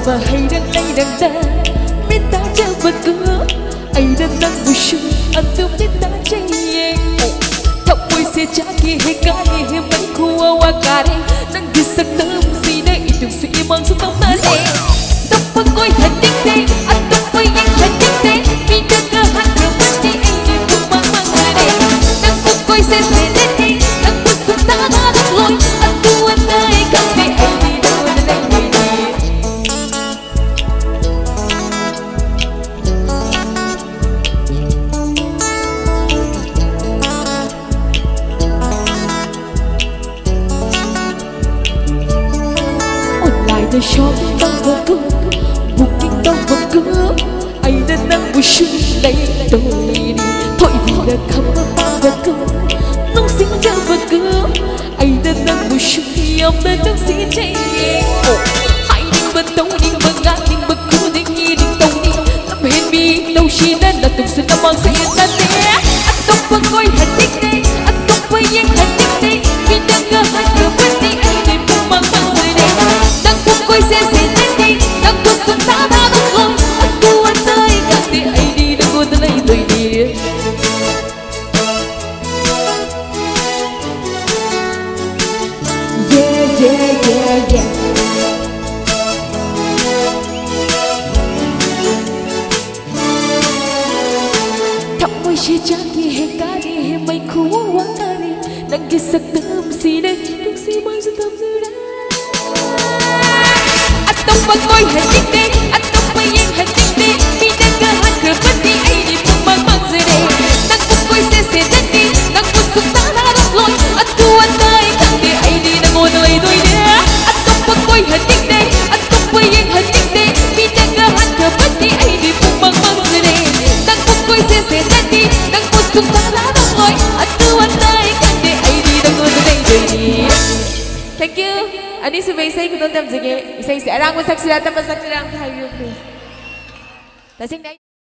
mà hay đang lay đang ta biết ta chẳng bật cửa ai đang đang buồn sâu anh tôi biết ta chạy thập môi xe cha kia hay cá kia hay mấy khu hoa cà đây đang đi sắc tấm gì đây đừng suy mang xuống tóc ta đây tóc băng coi hành tinh đây anh tóc quay nhanh hành tinh đây vì đang cơ hát cơ bắt đi anh đi cùng mang người đây đang tóc coi xe lên đây đang bước xuống ta đã đắc lối anh tu anh đây cần đi anh đi đâu đến đây người đi nơi shop tao vẫn cứ booking tao vẫn cứ ai đang nắng buổi trưa lấy tôi đi thôi vì đã khắp tao vẫn cứ nông sinh ra vẫn cứ ai đang nắng buổi trưa em đang nắng xin chạy hãy đi bên tàu đi bên ngã đi bên cứ đi đi đi tàu đi làm hết bi đâu chỉ nên là từng sự cảm ơn sẽ ta sẽ anh tóc vẫn coi hành tinh đây anh tóc quay nhanh hành tinh đây vì đang ngơ hát cửa bên đi anh để buông mang người đây quay xe lên đi đang bước xuống ta đã đắc lối anh tu anh tới càng đi ai đi đừng cô tới đây tôi đi yeah yeah yeah yeah thắp môi che cha kia hay cá đi hay mây khu hoa đi đang kia sắc tấm gì đây đừng suy mang sự tâm dư đây tóc băng coi hành tinh đi anh tóc quay nhanh hành tinh đi vì đang cơ hát cửa bắt đi ai đi cùng mang rồi đây đang tóc quay xe lên đi đang bước xuống ta đã đắc lối anh tu anh tới càng đi ai đi đang ngồi nơi tôi đi anh tóc băng coi hành tinh đi anh tóc quay nhanh hành tinh đi vì đang cơ hát cửa bắt đi ai đi cùng mang rồi đây đang tóc quay xe lên đi đang bước xuống ta đã đắc lối anh tu anh tới càng đi ai đi đang ngồi nơi tôi đi. Thank you. Ani subay-say ko doon sige. Isa-isa. Arang mo saksiran, tapos saksiran tayo, please. Tasing